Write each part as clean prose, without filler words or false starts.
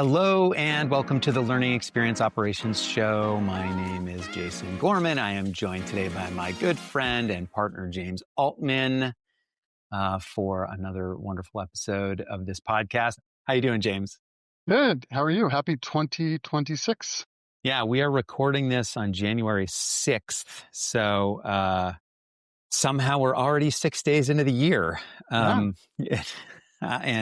Hello and welcome to the Learning Experience Operations Show. My name is Jason Gorman. I am joined today by my good friend and partner, James Altman, for another wonderful episode of this podcast. How you doing, James? Good. How are you? Happy 2026. Yeah, we are recording this on January 6th. So somehow we're already 6 days into the year. And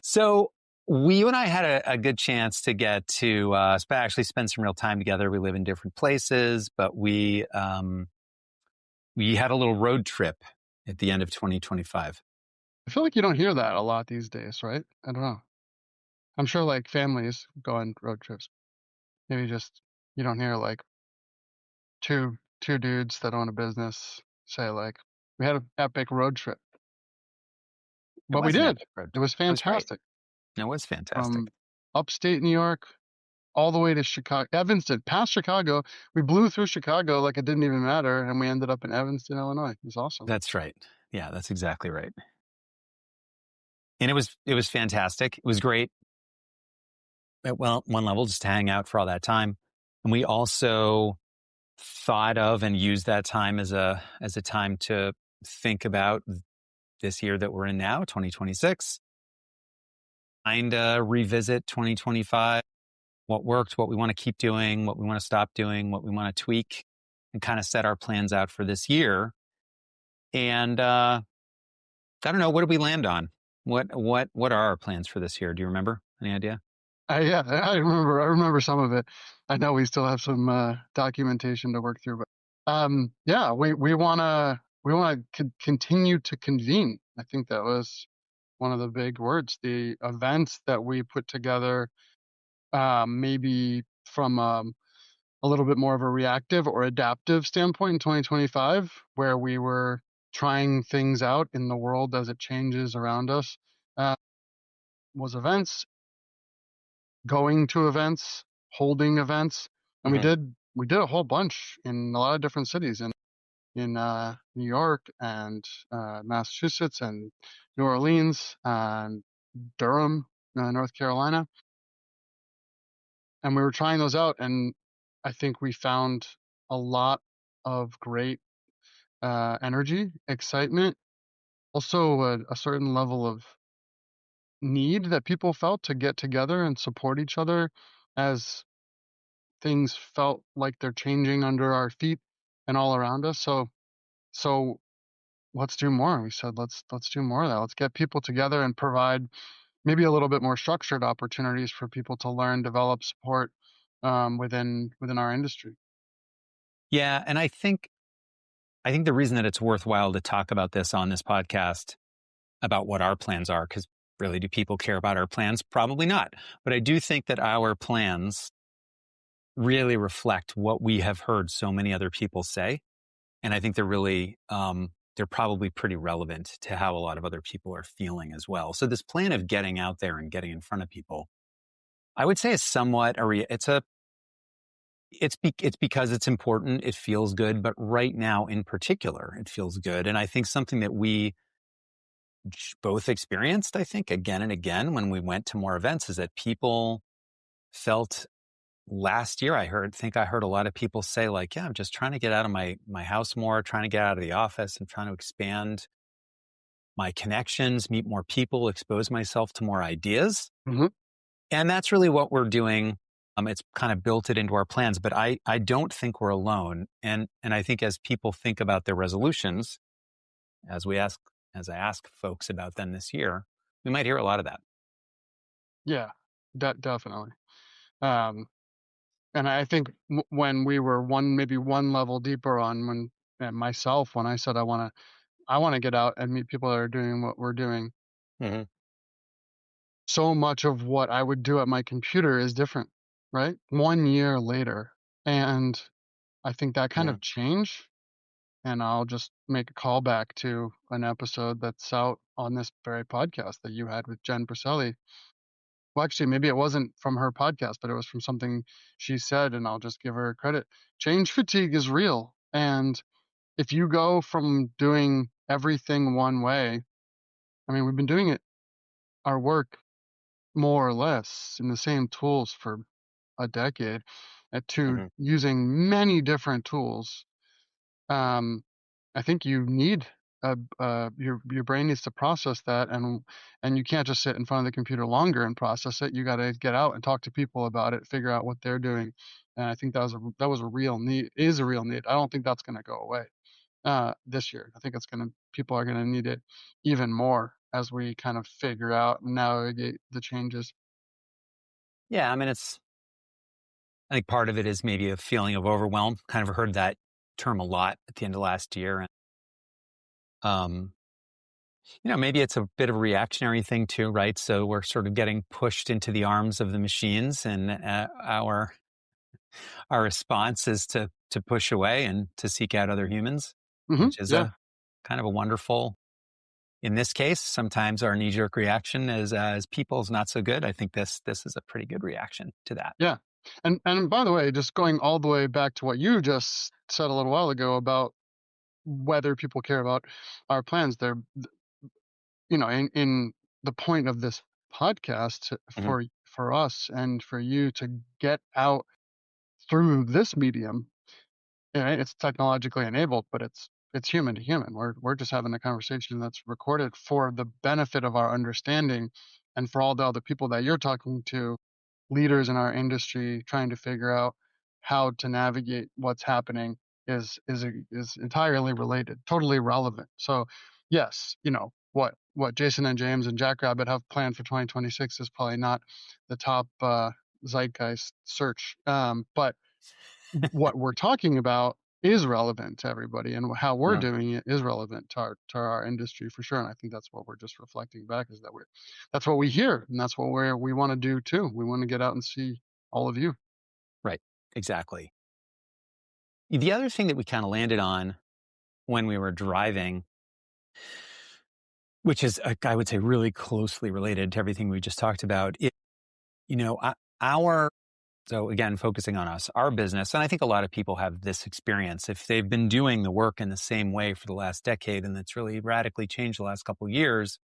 so you and I had a good chance to get to actually spend some real time together. We live in different places, but we had a little road trip at the end of 2025. I feel like you don't hear that a lot these days, right? I don't know. I'm sure like families go on road trips. Maybe just you don't hear like two dudes that own a business say like we had an epic road trip. It But we was an did. epic road It trip. was fantastic. It was fantastic. From upstate New York all the way to Chicago, Evanston, past Chicago. We blew through Chicago like it didn't even matter, and we ended up in Evanston, Illinois. It was awesome. That's right. Yeah, that's exactly right. And it was fantastic. It was great. At one level, just to hang out for all that time. And we also thought of and used that time as a time to think about this year that we're in now, 2026. Kind of revisit 2025, what worked, what we want to keep doing, what we want to stop doing, what we want to tweak, and kind of set our plans out for this year. And I don't know, what did we land on? What are our plans for this year? Do you remember? Any idea? Yeah, I remember some of it. I know we still have some documentation to work through, but yeah, we wanna continue to convene. I think that was one of the big words. The events that we put together, maybe from a little bit more of a reactive or adaptive standpoint in 2025, where we were trying things out in the world as it changes around us, was events, going to events, holding events, and we did a whole bunch in a lot of different cities in New York and Massachusetts and New Orleans and Durham, North Carolina, and we were trying those out, and I think we found a lot of great energy, excitement, also a certain level of need that people felt to get together and support each other as things felt like they're changing under our feet and all around us. So let's do more. We said let's do more of that. Let's get people together and provide maybe a little bit more structured opportunities for people to learn, develop, support within our industry. Yeah, and I think the reason that it's worthwhile to talk about this on this podcast about what our plans are, because really, do people care about our plans? Probably not. But I do think that our plans really reflect what we have heard so many other people say. And I think they're really, they're probably pretty relevant to how a lot of other people are feeling as well. So this plan of getting out there and getting in front of people, I would say is somewhat, it's because it's important. It feels good. But right now in particular, it feels good. And I think something that we both experienced, I think, again and again when we went to more events is that people felt last year, I heard a lot of people say like, yeah, I'm just trying to get out of my house more, trying to get out of the office and trying to expand my connections, meet more people, expose myself to more ideas. Mm-hmm. And that's really what we're doing. It's kind of built it into our plans, but I don't think we're alone. And I think as people think about their resolutions, as I ask folks about them this year, we might hear a lot of that. Yeah, definitely. And I think when we were maybe one level deeper on when I said I want to get out and meet people that are doing what we're doing. Mm-hmm. So much of what I would do at my computer is different, right? 1 year later. And I think that kind of changed. And I'll just make a callback to an episode that's out on this very podcast that you had with Jen Perselli. Well, actually, maybe it wasn't from her podcast, but it was from something she said, and I'll just give her credit. Change fatigue is real. And if you go from doing everything one way, I mean, we've been doing our work more or less in the same tools for a decade, to Hmm. using many different tools. um, I think you need your brain needs to process that, and you can't just sit in front of the computer longer and process it. You got to get out and talk to people about it, figure out what they're doing. And I think that was a real need, is a real need. I don't think that's going to go away this year. I think people are going to need it even more as we kind of figure out and navigate the changes. Yeah, I mean, I think part of it is maybe a feeling of overwhelm. Kind of heard that term a lot at the end of last year. And, um, maybe it's a bit of a reactionary thing too, right? So we're sort of getting pushed into the arms of the machines, and our response is to push away and to seek out other humans, which is Yeah, a kind of a wonderful. In this case, sometimes our knee jerk reaction as people is not so good. I think this is a pretty good reaction to that. yeah. And by the way, just going all the way back to what you just said a little while ago about whether people care about our plans, in the point of this podcast Hmm. for us and for you to get out through this medium. Right? It's technologically enabled, but it's human to human. We're just having a conversation that's recorded for the benefit of our understanding, and for all the other people that you're talking to, leaders in our industry, trying to figure out how to navigate what's happening is entirely related, totally relevant. So, yes, what Jason and James and Jackrabbit have planned for 2026 is probably not the top zeitgeist search, but what we're talking about is relevant to everybody, and how we're Yeah, doing it is relevant to our industry for sure. And I think that's what we're just reflecting back, is that that's what we hear, and that's what we want to do too. We want to get out and see all of you. right. Exactly. The other thing that we kind of landed on when we were driving, which is, I would say, really closely related to everything we just talked about, you know, our, so again, focusing on us, our business, and I think a lot of people have this experience. If they've been doing the work in the same way for the last decade, and it's really radically changed the last couple of years,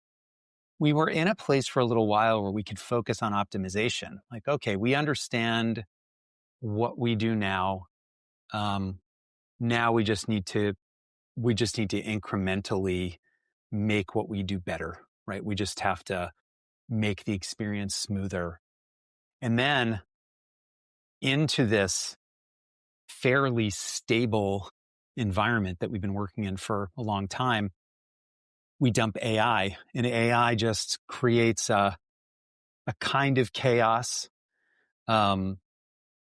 we were in a place for a little while where we could focus on optimization. Like, okay, we understand what we do now. Um, Now we just need to incrementally make what we do better, right? We just have to make the experience smoother. And then into this fairly stable environment that we've been working in for a long time, we dump AI, and AI just creates a kind of chaos. Um,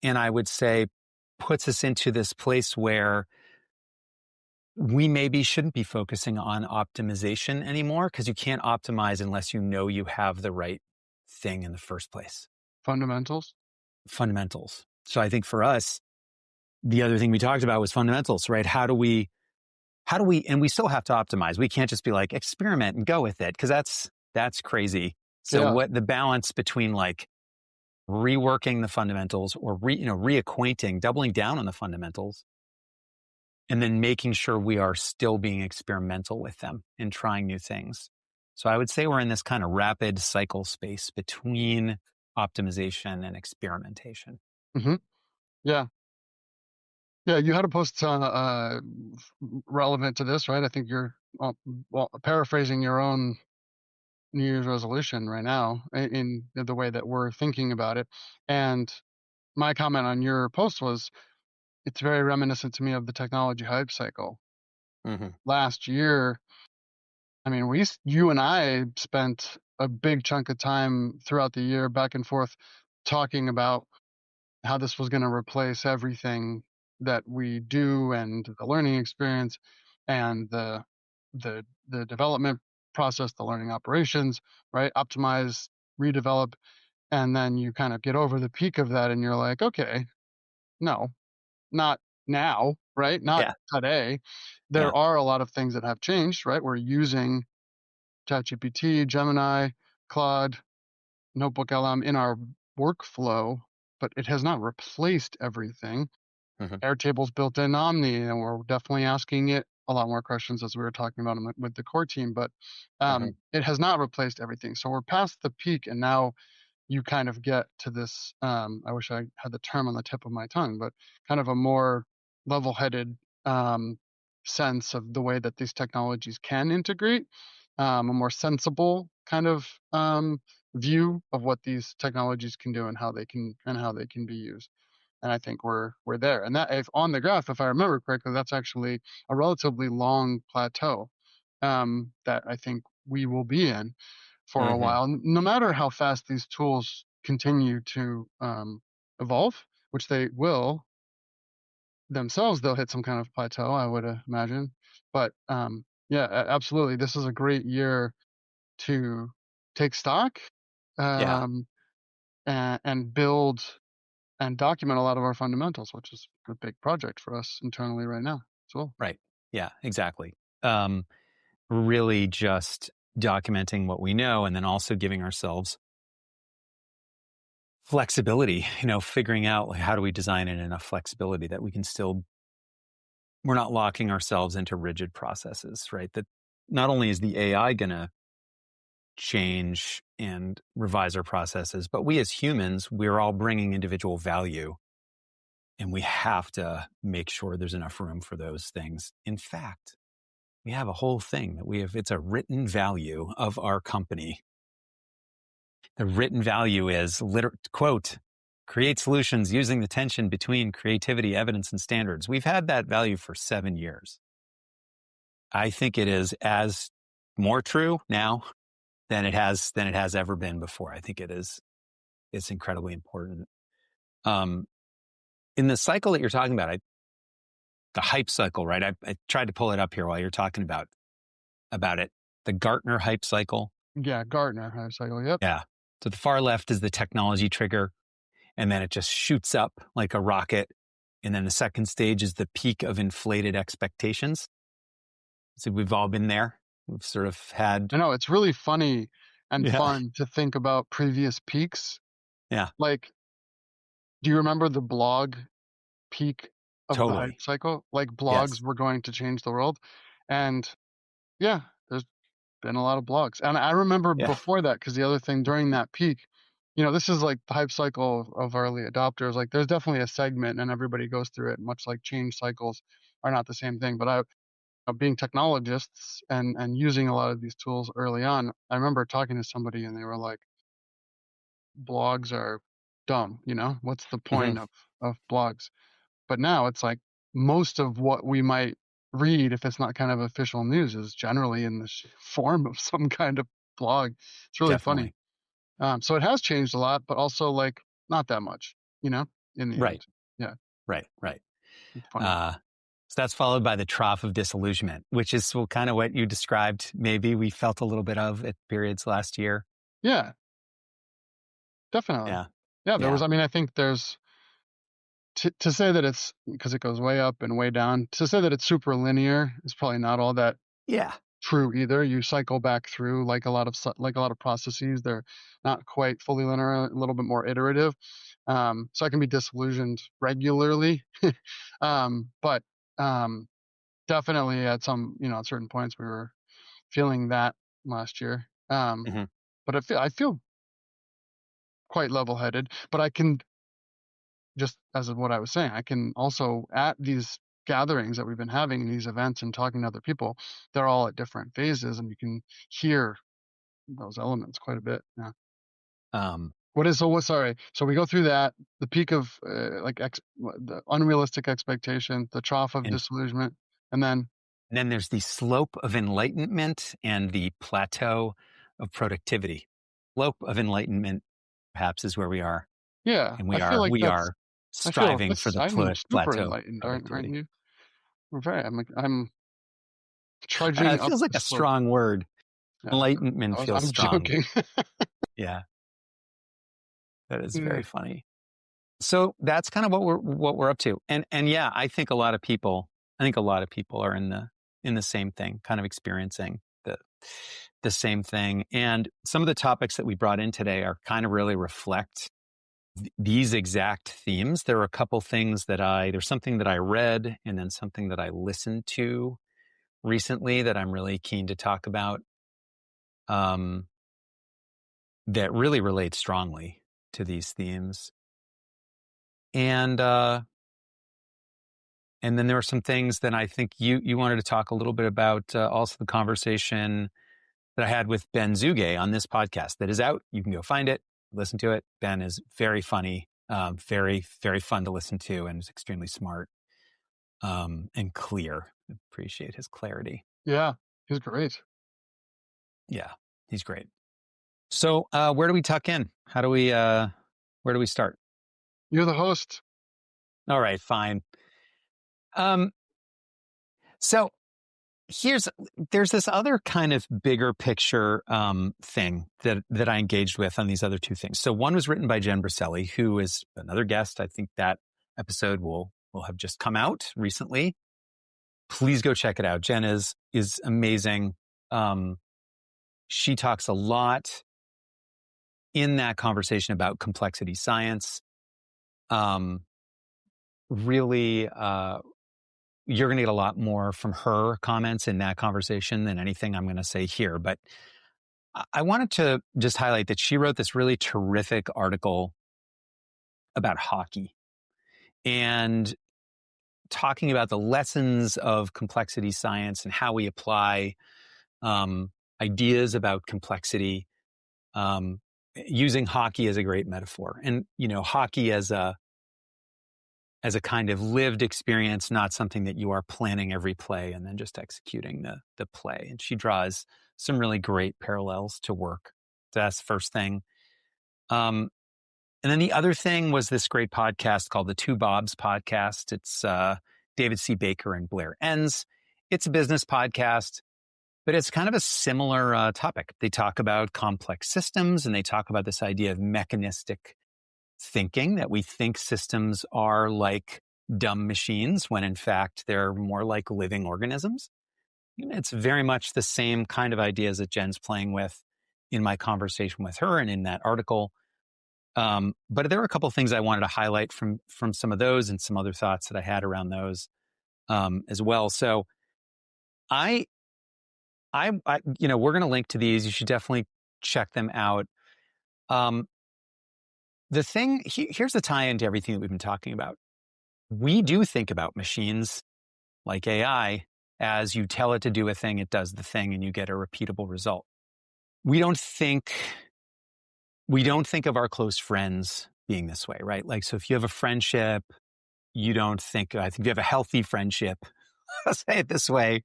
and I would say puts us into this place where we maybe shouldn't be focusing on optimization anymore, because you can't optimize unless you know you have the right thing in the first place. Fundamentals. Fundamentals. So I think for us, the other thing we talked about was fundamentals, right? How do we, and we still have to optimize. We can't just be like, experiment and go with it, because that's crazy. So Yeah. what the balance between like reworking the fundamentals, or reacquainting, doubling down on the fundamentals, and then making sure we are still being experimental with them and trying new things. So I would say we're in this kind of rapid cycle space between optimization and experimentation. hmm Yeah. Yeah. You had a post relevant to this, right? I think you're well, paraphrasing your own New Year's resolution right now in the way that we're thinking about it. And my comment on your post was, it's very reminiscent to me of the technology hype cycle. Hmm. Last year, I mean, you and I spent a big chunk of time throughout the year back and forth talking about how this was going to replace everything that we do, and the learning experience, and the development process, the learning operations, right? Optimize, redevelop, and then you kind of get over the peak of that, and you're like, okay, no, not now, right? Not Yeah. today. Yeah. There are a lot of things that have changed, right? We're using ChatGPT, Gemini, Claude, Notebook LM in our workflow, but it has not replaced everything. Hmm. Airtable's built in Omni, and we're definitely asking it a lot more questions, as we were talking about with the core team, but Hmm. it has not replaced everything. So we're past the peak, and now you kind of get to this, I wish I had the term on the tip of my tongue, but kind of a more level-headed um, sense of the way that these technologies can integrate, a more sensible kind of view of what these technologies can do and how they can be used. And I think we're there. And that, if on the graph, if I remember correctly, that's actually a relatively long plateau that I think we will be in for a Hmm. while, no matter how fast these tools continue to evolve, which they will themselves. They'll hit some kind of plateau, I would imagine. But yeah, absolutely, this is a great year to take stock Yeah. um, and build and document a lot of our fundamentals, which is a big project for us internally right now as well. Right. Yeah, exactly. Um, really just documenting what we know and then also giving ourselves flexibility, figuring out like, how do we design in enough flexibility that we can still, we're not locking ourselves into rigid processes, right? That not only is the AI going to change and revise our processes, but we as humans, we're all bringing individual value and we have to make sure there's enough room for those things. In fact, we have a whole thing that it's a written value of our company. The written value is, quote, create solutions using the tension between creativity, evidence, and standards. We've had that value for 7 years. I think it is as more true now than it has ever been before. I think it's incredibly important. Um, in the cycle that you're talking about, the hype cycle, right? I tried to pull it up here while you're talking about it. The Gartner hype cycle. Yeah, Gartner hype cycle. Yep. Yeah. So the far left is the technology trigger, and then it just shoots up like a rocket. And then the second stage is the peak of inflated expectations. So we've all been there. We've sort of had, I know it's really funny and yeah, fun to think about previous peaks. yeah, Like, do you remember the blog peak of the hype totally. cycle? Like, blogs Yes. were going to change the world. And yeah, there's been a lot of blogs. And I remember Yeah. before that, because the other thing during that peak, this is like the hype cycle of early adopters. Like, there's definitely a segment and everybody goes through it, much like change cycles are not the same thing. But being technologists and using a lot of these tools early on, I remember talking to somebody and they were like, blogs are dumb, what's the Hmm. point of blogs? But now it's like most of what we might read, if it's not kind of official news, is generally in the form of some kind of blog. It's really funny. Definitely. So it has changed a lot, but also like not that much, in the Right. end. Yeah, Right. it's funny. Uh, so that's followed by the trough of disillusionment, which is kind of what you described. Maybe we felt a little bit of at periods last year. Yeah, definitely. Yeah. Yeah, there was, Yeah. I mean, I think there's, to say that it's, because it goes way up and way down, to say that it's super linear is probably not all that Yeah. true either. You cycle back through like a lot of processes. They're not quite fully linear, a little bit more iterative. So I can be disillusioned regularly, but um, definitely at some, at certain points we were feeling that last year. Hmm. But I feel quite level-headed. But I can, just as of what I was saying, I can also, at these gatherings that we've been having, these events and talking to other people, they're all at different phases, and you can hear those elements quite a bit. Yeah. Um, Sorry. So we go through that, the peak of the unrealistic expectation, the trough of and disillusionment, and then then there's the slope of enlightenment and the plateau of productivity. Slope of enlightenment, perhaps, is where we are, yeah, and I feel like we that's are I feel striving for that's the I'm super plateau of enlightened, aren't productivity. you? We're very I'm trudging It up feels like the a slope. strong word. Yeah, Enlightenment feels I'm strong. joking. Yeah, that is Yeah. very funny. So that's kind of what we're up to. And yeah, I think a lot of people are in the same thing, kind of experiencing the same thing. And some of the topics that we brought in today are kind of really reflect these exact themes. There are a couple things there's something that I read and then something that I listened to recently that I'm really keen to talk about. Um, that really relate strongly to these themes. And then there were some things that I think you wanted to talk a little bit about, also the conversation that I had with Ben Zuge on this podcast that is out. You can go find it, listen to it. Ben is very funny, very, very fun to listen to, and is extremely smart and clear. Appreciate his clarity. Yeah, he's great. Yeah, he's great. So where do we tuck in? Where do we start? You're the host. All right, fine. So there's this other kind of bigger picture thing that I engaged with on these other two things. So one was written by Jen Briselli, who is another guest. I think that episode will have just come out recently. Please go check it out. Jen is amazing. She talks a lot in that conversation about complexity science. Really, you're going to get a lot more from her comments in that conversation than anything I'm going to say here. But I wanted to just highlight that she wrote this really terrific article about hockey and talking about the lessons of complexity science and how we apply ideas about complexity, using hockey as a great metaphor. And, hockey as a kind of lived experience, not something that you are planning every play and then just executing the play. And she draws some really great parallels to work. So that's the first thing. And then the other thing was this great podcast called the Two Bobs Podcast. It's David C. Baker and Blair Enns. It's a business podcast, but it's kind of a similar topic. They talk about complex systems, and they talk about this idea of mechanistic thinking, that we think systems are like dumb machines when in fact they're more like living organisms. It's very much the same kind of ideas that Jen's playing with in my conversation with her and in that article. But there were a couple of things I wanted to highlight from some of those and some other thoughts that I had around those as well. So I we're going to link to these. You should definitely check them out. The thing, here's the tie into everything that we've been talking about. We do think about machines like AI as you tell it to do a thing, it does the thing, and you get a repeatable result. We don't think of our close friends being this way, right? Like, so if you have a friendship, I think if you have a healthy friendship, I'll say it this way,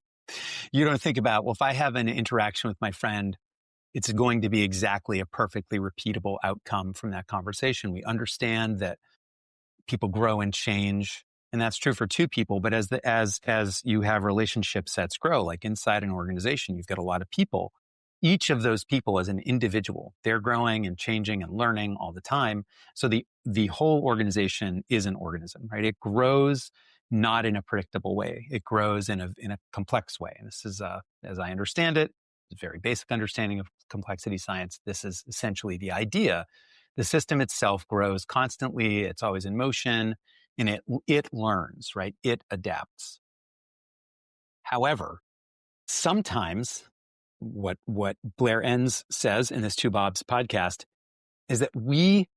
you don't think about, well, if I have an interaction with my friend, it's going to be exactly a perfectly repeatable outcome from that conversation. We understand that people grow and change, and that's true for two people. But as you have relationship sets grow, like inside an organization, you've got a lot of people. Each of those people as an individual, they're growing and changing and learning all the time. So the whole organization is an organism, right? It grows not in a predictable way. It grows in a complex way. And this is, as I understand it, a very basic understanding of complexity science. This is essentially the idea. The system itself grows constantly. It's always in motion, and it learns, right? It adapts. However, sometimes what Blair Enns says in this Two Bobs podcast is that we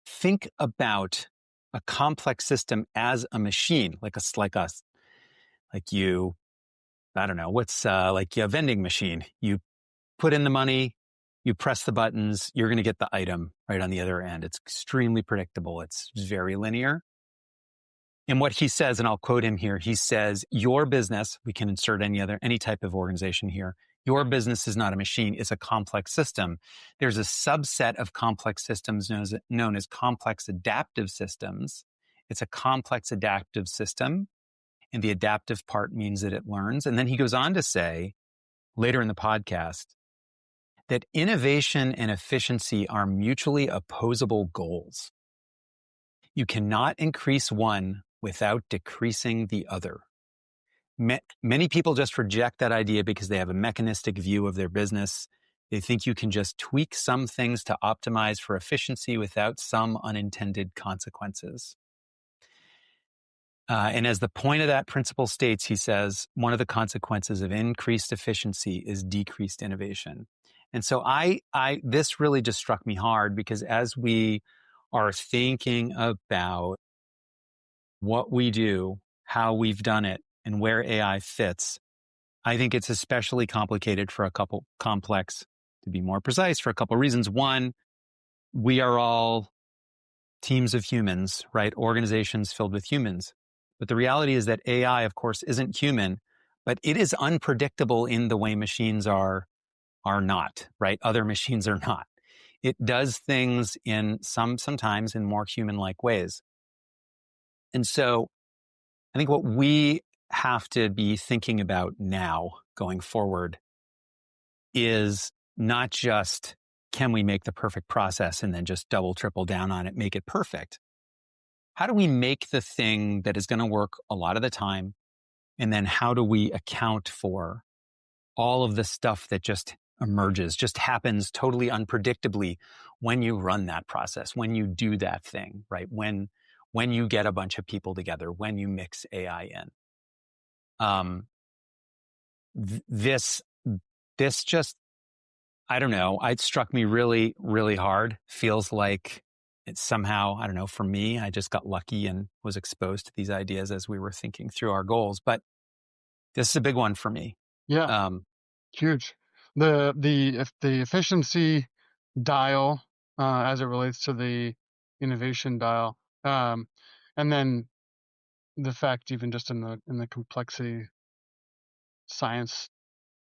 think about a complex system as a machine, like you, I don't know, what's like a vending machine. You put in the money, you press the buttons, you're going to get the item right on the other end. It's extremely predictable. It's very linear. And what he says, and I'll quote him here, he says, your business, we can insert any type of organization here, your business is not a machine, it's a complex system. There's a subset of complex systems known as complex adaptive systems. It's a complex adaptive system, and the adaptive part means that it learns. And then he goes on to say, later in the podcast, that innovation and efficiency are mutually opposable goals. You cannot increase one without decreasing the other. Many people just reject that idea because they have a mechanistic view of their business. They think you can just tweak some things to optimize for efficiency without some unintended consequences. And as the point of that principle states, he says, one of the consequences of increased efficiency is decreased innovation. And so this really just struck me hard, because as we are thinking about what we do, how we've done it, and where AI fits, I think it's especially complicated for a couple complex, to be more precise, for a couple reasons. One, we are all teams of humans, right? Organizations filled with humans. But the reality is that AI, of course, isn't human, but it is unpredictable in the way machines are not, right? Other machines are not. It does things in sometimes in more human-like ways. And so I think what we have to be thinking about now going forward is not just, can we make the perfect process and then just double, triple down on it, make it perfect? How do we make the thing that is going to work a lot of the time? And then how do we account for all of the stuff that just emerges, just happens totally unpredictably when you run that process, when you do that thing, right? When you get a bunch of people together, when you mix AI in. This just, I don't know, it struck me really, really hard. Feels like it's somehow, I don't know, for me, I just got lucky and was exposed to these ideas as we were thinking through our goals. But this is a big one for me. Yeah, huge. The efficiency dial, as it relates to the innovation dial, and then the fact, even just in the complexity science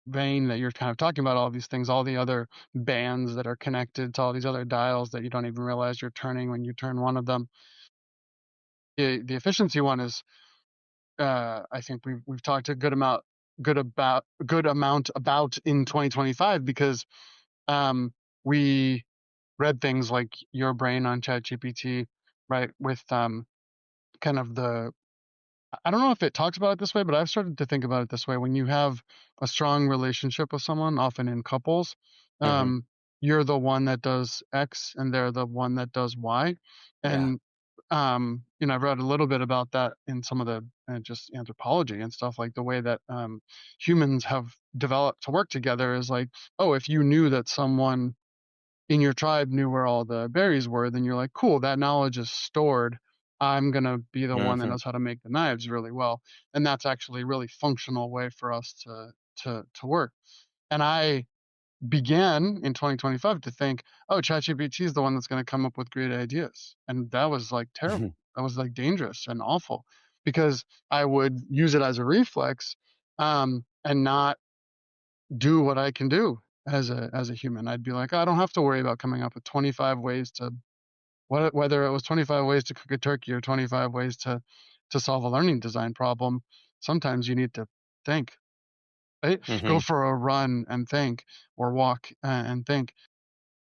vein, that you're kind of talking about all these things, all the other bands that are connected to all these other dials that you don't even realize you're turning when you turn one of them. The efficiency one is, I think we've talked a good amount about in 2025, because we read things like Your Brain on ChatGPT, right? With kind of I don't know if it talks about it this way, but I've started to think about it this way. When you have a strong relationship with someone, often in couples, Mm-hmm. you're the one that does X and they're the one that does Y. Yeah. And I've read a little bit about that in some of the just anthropology and stuff, like the way that humans have developed to work together is like, oh, if you knew that someone in your tribe knew where all the berries were, then you're like, cool, that knowledge is stored. I'm going to be the one that Mm-hmm. knows how to make the knives really well. And that's actually a really functional way for us to work. And I began in 2025 to think, oh, ChatGPT is the one that's going to come up with great ideas. And that was like terrible. That was like dangerous and awful, because I would use it as a reflex, and not do what I can do as a human. I'd be like, I don't have to worry about coming up with 25 ways to whether it was 25 ways to cook a turkey or 25 ways to solve a learning design problem. Sometimes you need to think, right? Go Mm-hmm. for a run and think, or walk and think.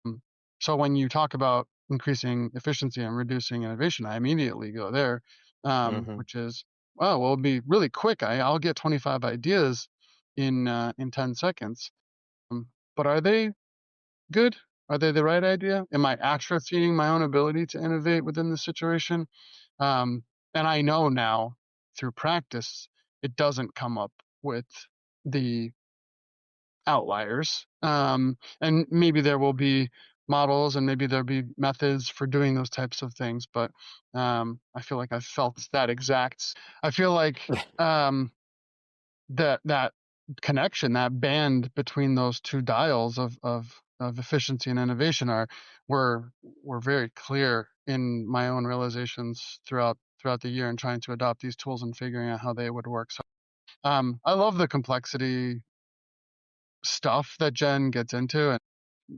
Mm. So when you talk about increasing efficiency and reducing innovation, I immediately go there, Mm-hmm. which is, well, it'll be really quick. I'll get 25 ideas in 10 seconds. But are they good? Are they the right idea? Am I atrophying my own ability to innovate within the situation? Um, and I know now through practice, it doesn't come up with the outliers. And maybe there will be models and maybe there'll be methods for doing those types of things. But I feel like I felt that exact. I feel like that connection, that band between those two dials of efficiency and innovation were very clear in my own realizations throughout the year, and trying to adopt these tools and figuring out how they would work. So I love the complexity stuff that Jen gets into. And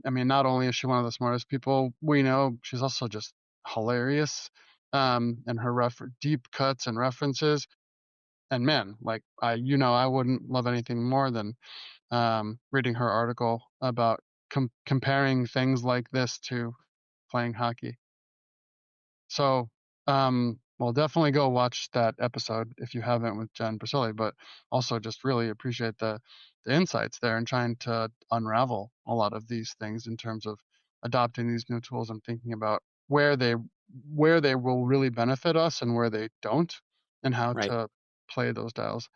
I mean, not only is she one of the smartest people we know, she's also just hilarious. And her deep cuts and references. And man, like I wouldn't love anything more than reading her article about comparing things like this to playing hockey. So, well, definitely go watch that episode if you haven't, with Jen Priscilli, but also just really appreciate the insights there, and trying to unravel a lot of these things in terms of adopting these new tools and thinking about where they will really benefit us and where they don't, and how Right. to play those dials.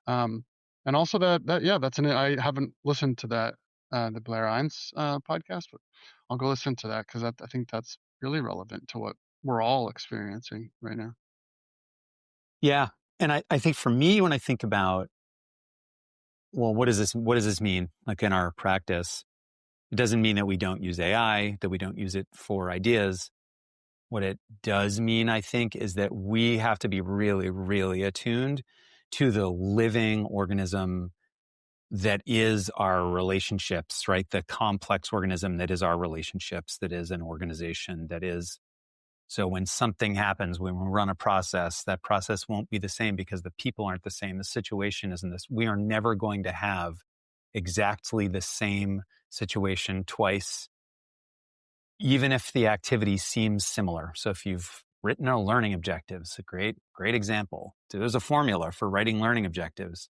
Um, and also that yeah, I haven't listened to that the Blair Ines podcast, but I'll go listen to that because I think that's really relevant to what we're all experiencing right now. Yeah. And I think for me, when I think about, well, what does this mean? Like in our practice, it doesn't mean that we don't use AI, that we don't use it for ideas. What it does mean, I think, is that we have to be really, really attuned to the living organism that is our relationships, right? The complex organism that is our relationships, that is an organization, that is. So when something happens, when we run a process, that process won't be the same because the people aren't the same. The situation isn't this. We are never going to have exactly the same situation twice, even if the activity seems similar. So if you've written a learning objective, it's a great example. There's a formula for writing learning objectives.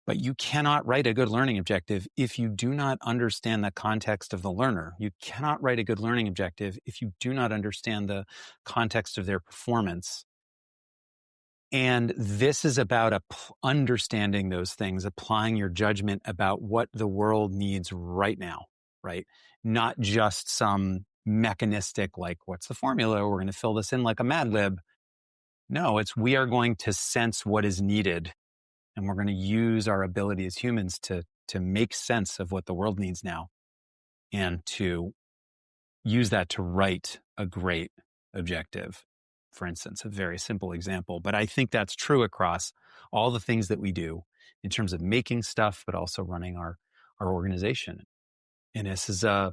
But you cannot write a good learning objective if you do not understand the context of the learner. You cannot write a good learning objective if you do not understand the context of their performance. And this is about understanding those things, applying your judgment about what the world needs right now, right? Not just some mechanistic, like, what's the formula? We're going to fill this in like a Mad Lib. No, it's we are going to sense what is needed. And we're going to use our ability as humans to make sense of what the world needs now and to use that to write a great objective. For instance, a very simple example, but I think that's true across all the things that we do in terms of making stuff, but also running our organization. And this is I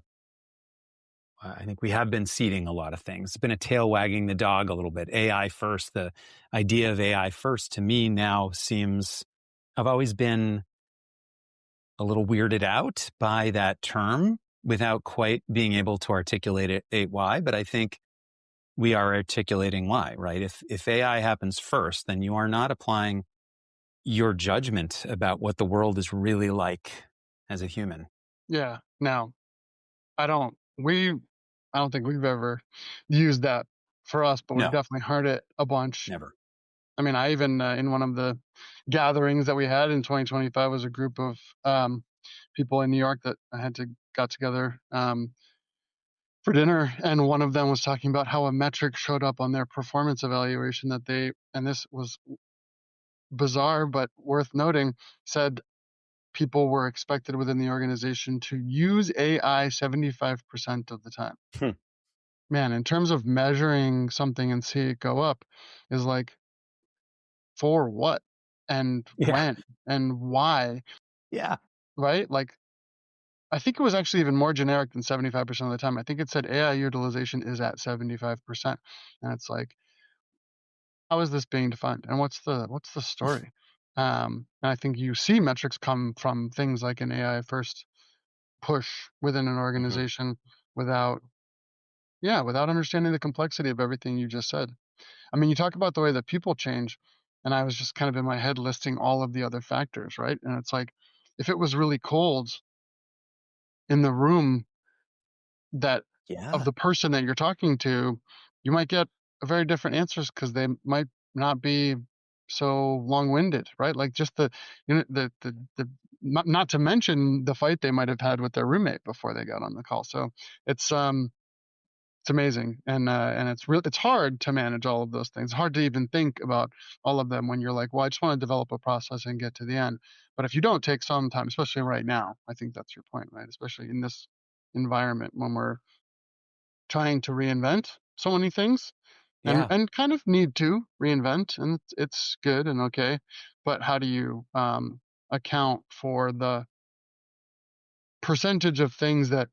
think we have been seeding a lot of things. It's been a tail wagging the dog a little bit. AI first, the idea of AI first to me now seems, I've always been a little weirded out by that term without quite being able to articulate it why, but I think we are articulating why, right? If AI happens first, then you are not applying your judgment about what the world is really like as a human. Yeah. Now, I don't we I don't think we've ever used that for us, but we've No, definitely heard it a bunch. never. I mean, I even in one of the gatherings that we had in 2025 was a group of people in New York that I had to got together for dinner, and one of them was talking about how a metric showed up on their performance evaluation that they, and this was bizarre but worth noting, said people were expected within the organization to use AI 75% of the time. Hmm. Man, in terms of measuring something and see it go up, is like, for what and Yeah. when and why, Yeah. right? Like, I think it was actually even more generic than 75% of the time. I think it said AI utilization is at 75%. And it's like, how is this being defined? And what's the story? And I think you see metrics come from things like an AI first push within an Mm-hmm. organization without, yeah, without understanding the complexity of everything you just said. I mean, you talk about the way that people change, and I was just kind of in my head listing all of the other factors, right? And it's like, if it was really cold in the room that of Yeah. the person that you're talking to, you might get a very different answers because they might not be so long-winded, right? Like just the not to mention the fight they might have had with their roommate before they got on the call. So it's it's amazing, and it's hard to manage all of those things. It's hard to even think about all of them when you're like, well, I just want to develop a process and get to the end. But if you don't take some time, especially right now, I think that's your point, right? Especially in this environment when we're trying to reinvent so many things Yeah. and kind of need to reinvent, and it's good and okay, but how do you account for the percentage of things that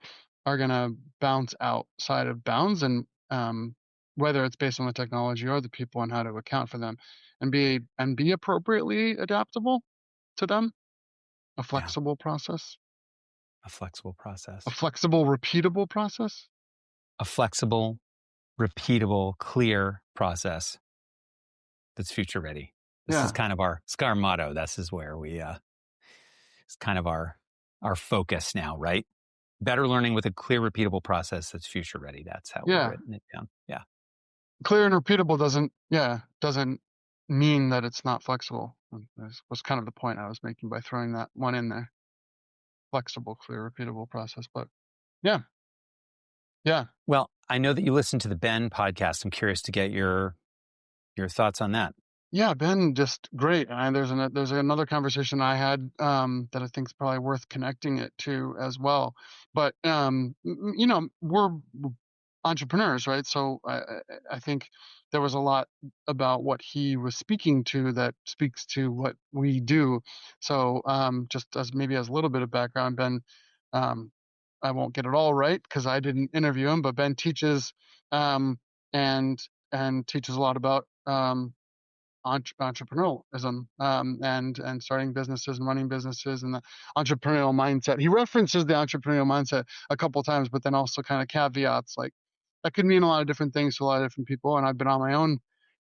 are going to bounce outside of bounds, and whether it's based on the technology or the people and how to account for them and be appropriately adaptable to them, a Yeah. flexible process, A flexible a process, flexible repeatable process. a flexible, repeatable, clear process that's future ready. This is Yeah. kind of it's our motto. This is where it's kind of our focus now, right? Better learning with a clear, repeatable process that's future ready. That's how we've Yeah, written it down. Yeah. clear and repeatable doesn't mean that it's not flexible. That was kind of the point I was making by throwing that one in there. flexible, clear, repeatable process. But yeah, yeah, Well, I know that you listen to the Ben podcast. I'm curious to get your thoughts on that. yeah. Ben, just great. And there's another conversation I had that I think is probably worth connecting it to as well. But we're entrepreneurs, right? So I think there was a lot about what he was speaking to that speaks to what we do. So just as maybe as a little bit of background, Ben, um, I won't get it all right because I didn't interview him, but Ben teaches um, and teaches a lot about entrepreneurialism and starting businesses and running businesses and the entrepreneurial mindset. He references the entrepreneurial mindset a couple of times, but then also kind of caveats like that could mean a lot of different things to a lot of different people. And I've been on my own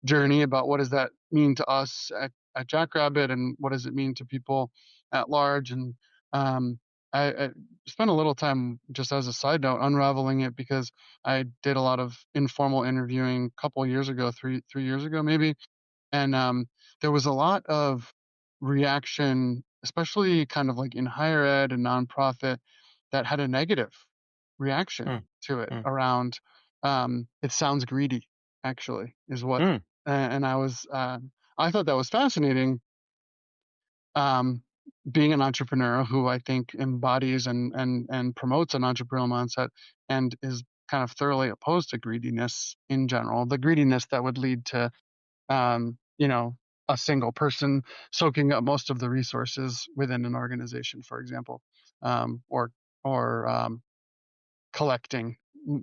journey about what does that mean to us at Jackrabbit and what does it mean to people at large. And um, I spent a little time just as a side note unraveling it because I did a lot of informal interviewing a couple of years ago, 3 years ago maybe, and there was a lot of reaction, especially kind of like in higher ed and nonprofit, that had a negative reaction Mm, to it mm, around it sounds greedy, actually, is what. mm, And I thought that was fascinating. Um, being an entrepreneur who I think embodies and promotes an entrepreneurial mindset and is kind of thoroughly opposed to greediness in general, the greediness that would lead to um, you know, a single person soaking up most of the resources within an organization, for example, or collecting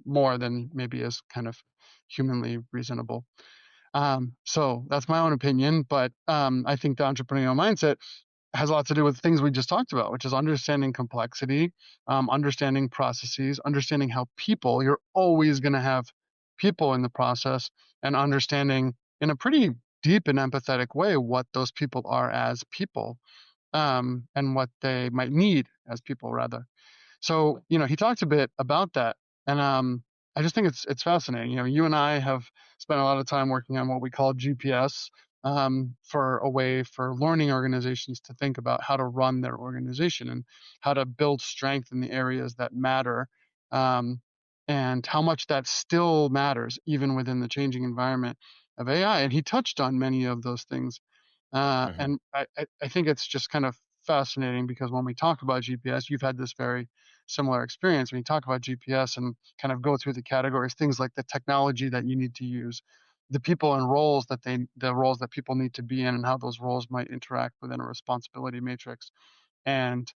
more than maybe is kind of humanly reasonable. So that's my own opinion, but I think the entrepreneurial mindset has a lot to do with things we just talked about, which is understanding complexity, understanding processes, understanding how people, you're always going to have people in the process, and understanding in a pretty deep and empathetic way what those people are as people, and what they might need as people, rather. So, he talked a bit about that. And I just think it's fascinating. You and I have spent a lot of time working on what we call GPS, for a way for learning organizations to think about how to run their organization and how to build strength in the areas that matter, um, and how much that still matters even within the changing environment of AI. And he touched on many of those things. mhm, And I think it's just kind of fascinating because when we talk about GPS, you've had this very similar experience. When you talk about GPS and kind of go through the categories, things like the technology that you need to use, the people and the roles that people need to be in, and how those roles might interact within a responsibility matrix, and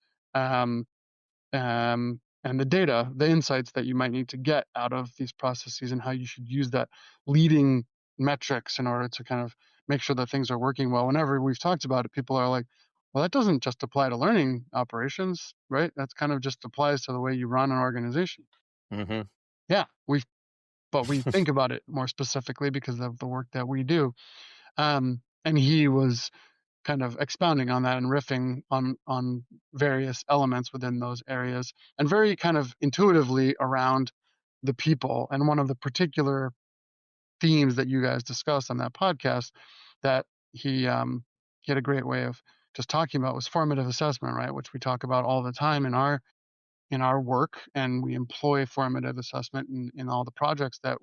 um, and the data, the insights that you might need to get out of these processes, and how you should use that leading metrics in order to kind of make sure that things are working well. Whenever we've talked about it, people are like, well, that doesn't just apply to learning operations, right? That's kind of just applies to the way you run an organization. mhm, Yeah, but we think about it more specifically because of the work that we do. And he was kind of expounding on that and riffing on various elements within those areas, and very kind of intuitively around the people. And one of the particular themes that you guys discussed on that podcast that he had a great way of just talking about was formative assessment, right? Which we talk about all the time in our work, and we employ formative assessment in all the projects that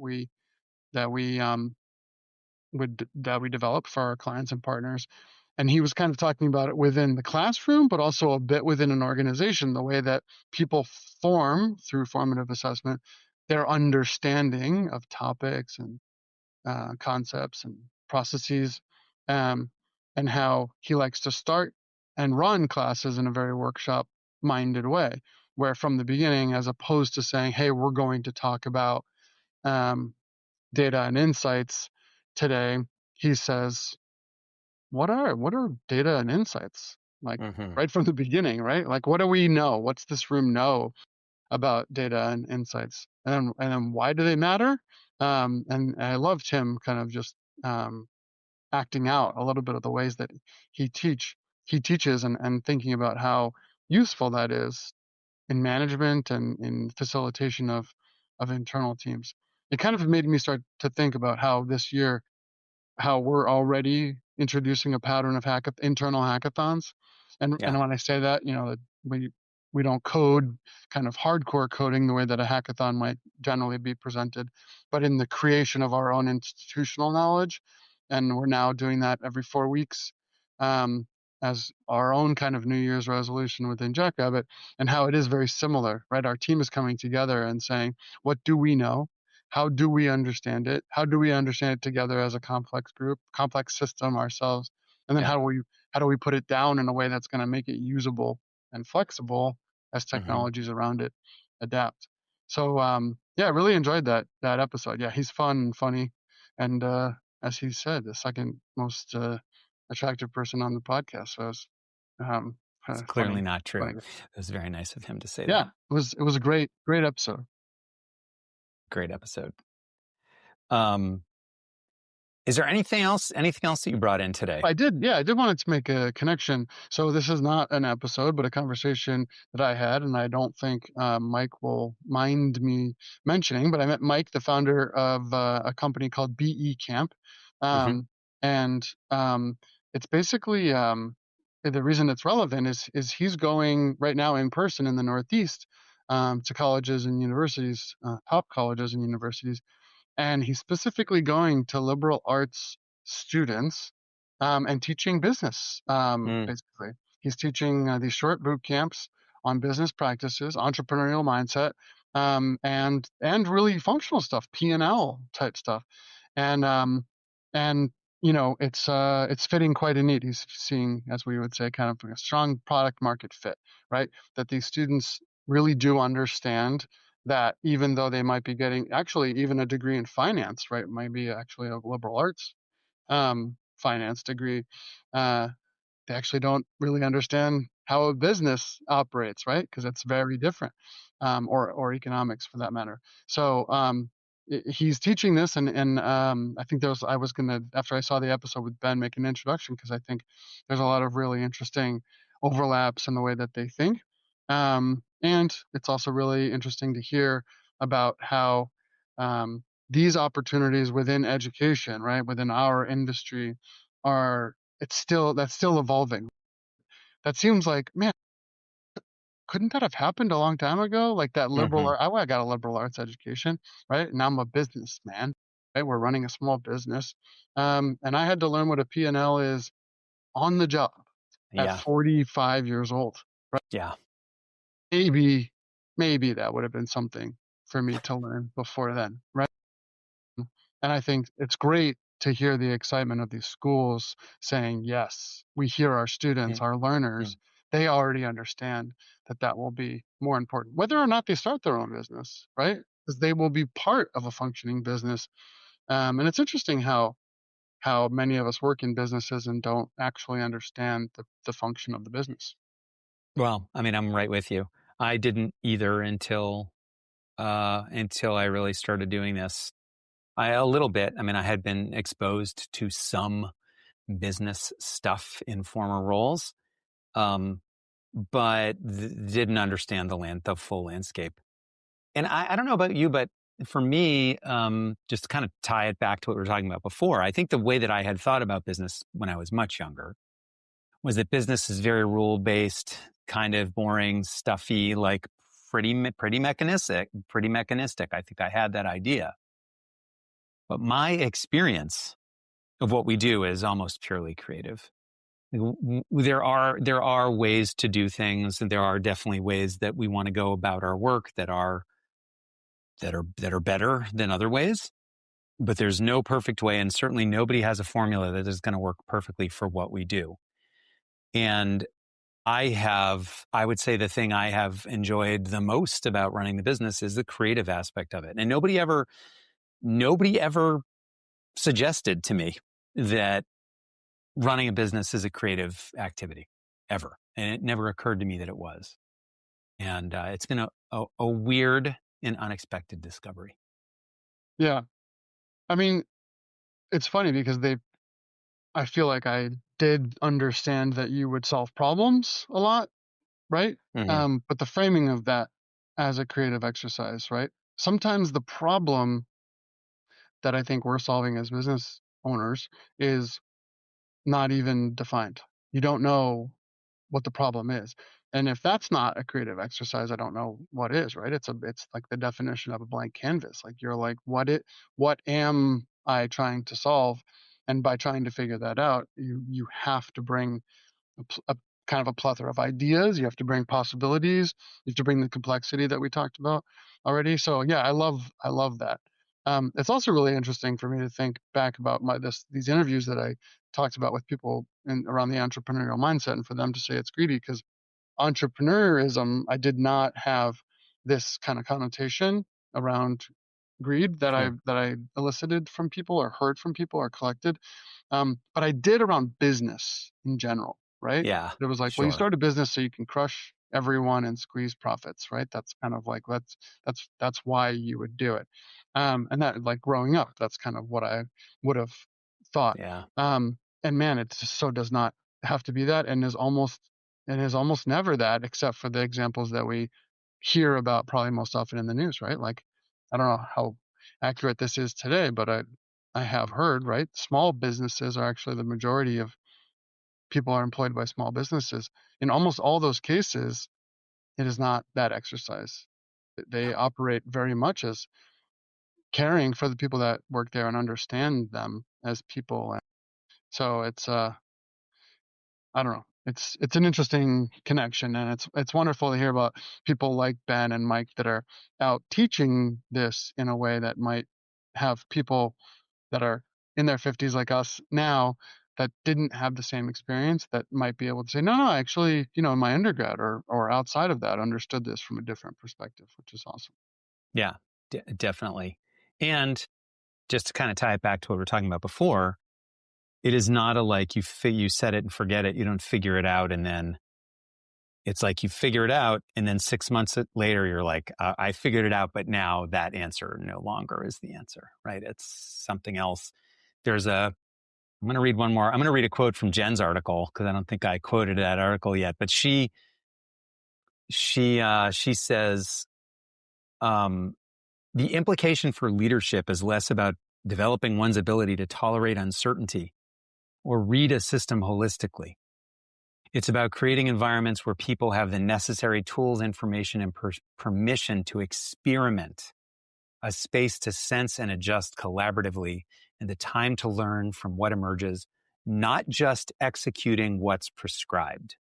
we develop for our clients and partners. And he was kind of talking about it within the classroom, but also a bit within an organization, the way that people form through formative assessment their understanding of topics and concepts and processes, um, and how he likes to start and run classes in a very workshop minded way, where from the beginning, as opposed to saying, hey, we're going to talk about um, data and insights today, he says, what are data and insights? Like mhm, right from the beginning, right? Like what do we know? What's this room know about data and insights? And then why do they matter? And I loved him kind of just um, acting out a little bit of the ways that he teach he teaches, and thinking about how useful that is in management and in facilitation of internal teams. It kind of made me start to think about how this year, how we're already introducing a pattern of internal hackathons. And yeah, when I say that, when we don't code kind of hardcore coding the way that a hackathon might generally be presented, but in the creation of our own institutional knowledge. And we're now doing that every 4 weeks, um, as our own kind of New Year's resolution within Jackrabbit, and how it is very similar, right? Our team is coming together and saying, what do we know? How do we understand it? How do we understand it together as a complex group, complex system ourselves? And then Yeah. how do we put it down in a way that's going to make it usable and flexible as Hmm. technologies around it adapt? So yeah, I really enjoyed that episode. Yeah, he's fun and funny, and as he said, the second most attractive person on the podcast. So it was um, It's clearly funny, not true. funny. It was very nice of him to say Yeah, that. it was a great episode. Great episode. Um, is there anything else that you brought in today? I did, yeah, I did wanted to make a connection. So this is not an episode, but a conversation that I had, and I don't think Mike will mind me mentioning. But I met Mike, the founder of a company called BE Camp, Hmm. um, and it's basically the reason it's relevant is he's going right now in person in the Northeast to colleges and universities, top colleges and universities, and he's specifically going to liberal arts students and teaching business. Mm, Basically, he's teaching these short boot camps on business practices, entrepreneurial mindset, and really functional stuff, P&L type stuff, and and it's fitting quite a need. He's seeing, as we would say, kind of a strong product market fit, right? That these students really do understand that even though they might be getting actually even a degree in finance, right? It might be actually a liberal arts finance degree. Uh, they actually don't really understand how a business operates, right? Because it's very different, or economics for that matter. So he's teaching this, and I think I was gonna, after I saw the episode with Ben, make an introduction because I think there's a lot of really interesting overlaps in the way that they think, and it's also really interesting to hear about how these opportunities within education, right, within our industry, are that's still evolving. That seems like, man, couldn't that have happened a long time ago? Like that hmm. I got a liberal arts education, right? Now I'm a businessman, right? We're running a small business. And I had to learn what a P&L is on the job at Yeah. 45 years old. Yeah. Maybe, maybe that would have been something for me to learn before then, right? And I think it's great to hear the excitement of these schools saying, yes, we hear our students, Mm, our learners, mm. they already understand that that will be more important, whether or not they start their own business, right? Because they will be part of a functioning business. And it's interesting how many of us work in businesses and don't actually understand the function of the business. Well, I mean, I'm right with you. I didn't either until I really started doing this. A little bit. I mean, I had been exposed to some business stuff in former roles, um, but didn't understand the full landscape. And I don't know about you, but for me, just to kind of tie it back to what we were talking about before, I think the way that I had thought about business when I was much younger was that business is very rule based, kind of boring, stuffy, like pretty mechanistic, pretty mechanistic. I think I had that idea, but my experience of what we do is almost purely creative. There are ways to do things, and there are definitely ways that we want to go about our work that are better than other ways. But there's no perfect way, and certainly nobody has a formula that is going to work perfectly for what we do. And I would say the thing I have enjoyed the most about running the business is the creative aspect of it. And nobody ever suggested to me that running a business is a creative activity ever. And it never occurred to me that it was. And it's been a weird and unexpected discovery. Yeah. I mean, it's funny because I feel like I did understand that you would solve problems a lot, right? Hmm. But the framing of that as a creative exercise, right? Sometimes the problem that I think we're solving as business owners is not even defined. You don't know what the problem is. And if that's not a creative exercise, I don't know what is, right? It's like the definition of a blank canvas. Like you're like, what am I trying to solve? And by trying to figure that out, you have to bring a kind of a plethora of ideas. You have to bring possibilities. You have to bring the complexity that we talked about already. So yeah, I love that. It's also really interesting for me to think back about these interviews that I talked about with people around the entrepreneurial mindset, and for them to say it's greedy, because entrepreneurism, I did not have this kind of connotation around greed Sure. that I elicited from people or heard from people or collected. But I did around business in general, right? Yeah, It was like, well, you sure. start a business so you can crush everyone and squeeze profits, right? That's kind of like that's why you would do it. And that, like, growing up, that's kind of what I would have thought. Yeah. And man, it just so does not have to be that, and is almost never that, except for the examples that we hear about probably most often in the news, right? Like, I don't know how accurate this is today, but I have heard, right? Small businesses are actually the majority of people are employed by small businesses. In almost all those cases, it is not that exercise. They operate very much as caring for the people that work there and understand them as people. And so I don't know. It's an interesting connection, and it's wonderful to hear about people like Ben and Mike that are out teaching this in a way that might have people that are in their 50s like us now that didn't have the same experience, that might be able to say, no, no, I actually, in my undergrad or outside of that, understood this from a different perspective, which is awesome. Yeah, definitely. And just to kind of tie it back to what we were talking about before, it is not a like you set it and forget it. You don't figure it out, and then it's like you figure it out, and then 6 months later you're like, I figured it out, but now that answer no longer is the answer, right? It's something else. I'm going to read one more. I'm going to read a quote from Jen's article, because I don't think I quoted that article yet, but she says, um, the implication for leadership is less about developing one's ability to tolerate uncertainty or read a system holistically. It's about creating environments where people have the necessary tools, information, and permission to experiment, a space to sense and adjust collaboratively, and the time to learn from what emerges, not just executing what's prescribed,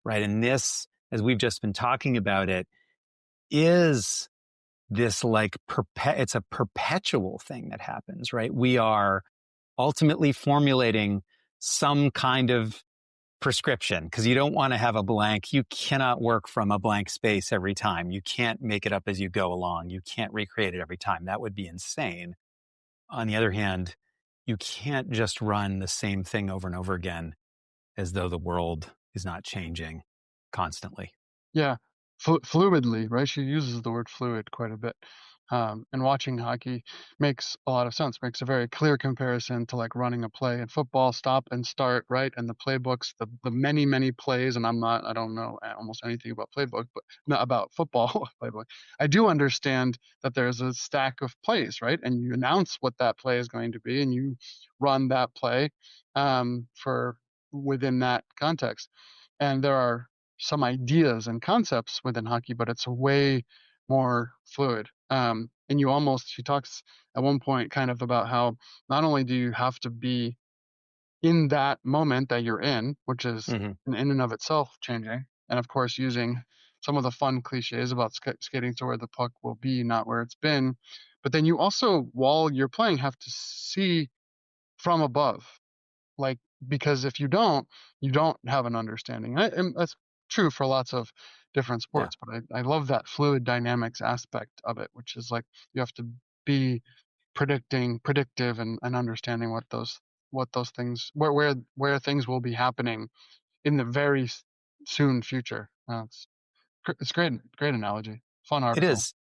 right? And this, as we've just been talking about it, is this like it's a perpetual thing that happens, right? We are ultimately formulating some kind of prescription, because you don't want to have a blank. You cannot work from a blank space every time. You can't make it up as you go along. You can't recreate it every time. That would be insane. On the other hand, you can't just run the same thing over and over again as though the world is not changing constantly. Yeah, fluidly, right? She uses the word fluid quite a bit. And watching hockey makes a lot of sense, makes a very clear comparison to like running a play in football, stop and start, right? And the playbooks, the many, many plays, and I don't know almost anything about playbook, but not about football playbook. I do understand that there's a stack of plays, right? And you announce what that play is going to be, and you run that play for within that context. And there are some ideas and concepts within hockey, but it's way more fluid. And she talks at one point kind of about how not only do you have to be in that moment that you're in, which is Mm-hmm. in and of itself changing, and of course using some of the fun cliches about skating to where the puck will be, not where it's been. But then you also, while you're playing, have to see from above, like, because if you don't have an understanding. And that's true for lots of different Yeah. sports, but I love that fluid dynamics aspect of it, which is like you have to be predictive, and understanding what those things, where things will be happening in the very soon future. It's great, great analogy. Fun It article. is.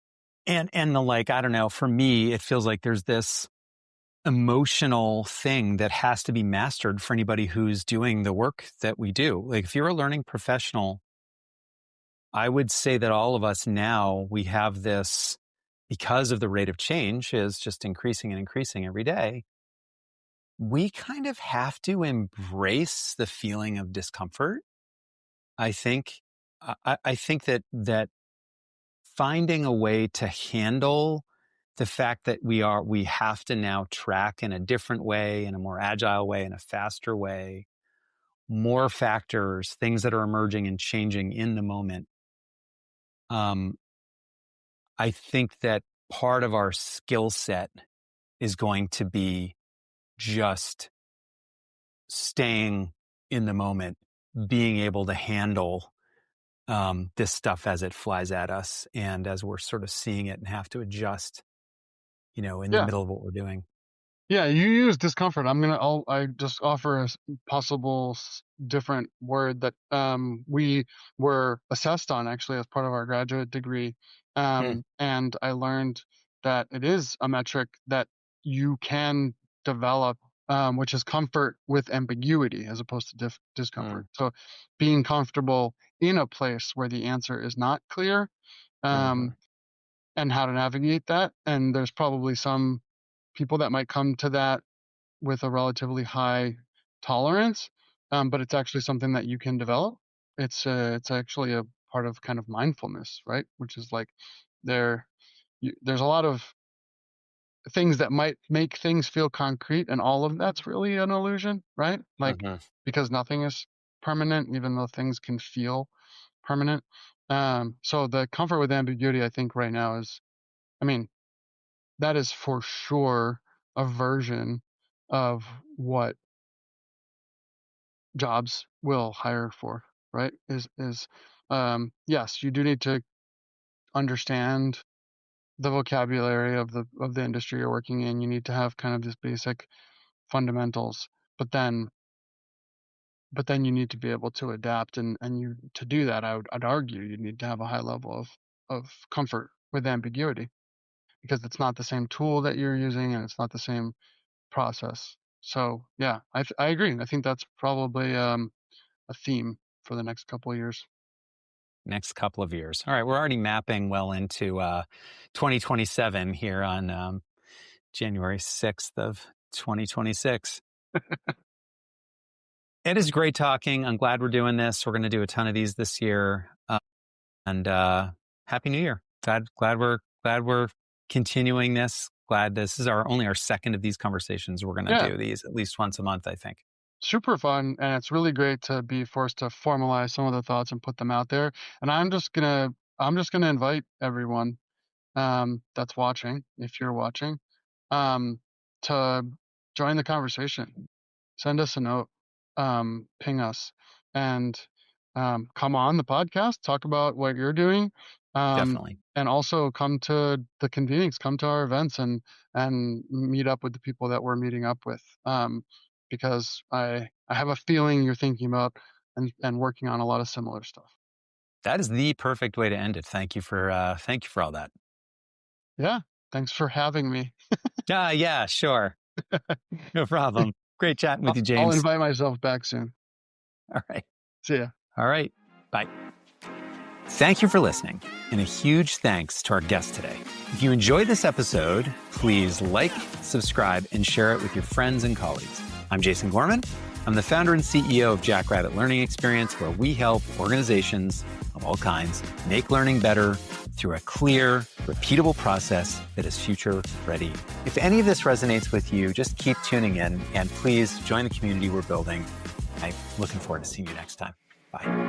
And the like, I don't know, for me, it feels like there's this emotional thing that has to be mastered for anybody who's doing the work that we do. Like if you're a learning professional, I would say that all of us now, we have this, because of the rate of change is just increasing and increasing every day. We kind of have to embrace the feeling of discomfort, I think. I think that finding a way to handle the fact that we have to now track in a different way, in a more agile way, in a faster way, more factors, things that are emerging and changing in the moment. I think that part of our skill set is going to be just staying in the moment, being able to handle this stuff as it flies at us and as we're sort of seeing it and have to adjust, in the Yeah. middle of what we're doing. Yeah, you use discomfort. I just offer a possible different word that we were assessed on actually as part of our graduate degree. Hmm. And I learned that it is a metric that you can develop, which is comfort with ambiguity as opposed to discomfort. Mm. So being comfortable in a place where the answer is not clear, Hmm. um, and how to navigate that. And there's probably some people that might come to that with a relatively high tolerance, but it's actually something that you can develop. It's actually a part of kind of mindfulness, right? Which is like there there's a lot of things that might make things feel concrete, and all of that's really an illusion, right? Like Hmm. because nothing is permanent, even though things can feel permanent. So the comfort with ambiguity, I think, right now is, I mean, that is for sure a version of what jobs will hire for, right? Yes, you do need to understand the vocabulary of the industry you're working in. You need to have kind of this basic fundamentals, but then you need to be able to adapt, and you to do that, I'd argue you need to have a high level of comfort with ambiguity, because it's not the same tool that you're using and it's not the same process. So yeah, I agree. I think that's probably a theme for the next couple of years. Next couple of years. All right. We're already mapping well into 2027 here on January 6th of 2026. It is great talking. I'm glad we're doing this. We're going to do a ton of these this year. And Happy New Year. Glad we're continuing this. Glad this is only our second of these conversations. We're going to Yeah, do these at least once a month, I think. super fun, and it's really great to be forced to formalize some of the thoughts and put them out there. And I'm just gonna invite everyone that's watching, if you're watching, um, to join the conversation. Send us a note, ping us, and come on the podcast, talk about what you're doing, Definitely. and also come to the convenings, come to our events, and meet up with the people that we're meeting up with. Because I have a feeling you're thinking about and working on a lot of similar stuff. That is the perfect way to end it. Thank you for all that. Yeah, thanks for having me. Yeah, sure. No problem. Great chatting with you, I'll James. invite myself back soon. All right. See ya. All right. Bye. Thank you for listening, and a huge thanks to our guest today. If you enjoyed this episode, please like, subscribe, and share it with your friends and colleagues. I'm Jason Gorman. I'm the founder and CEO of Jackrabbit Learning Experience, where we help organizations of all kinds make learning better through a clear, repeatable process that is future ready. If any of this resonates with you, just keep tuning in, and please join the community we're building. I'm looking forward to seeing you next time. Bye.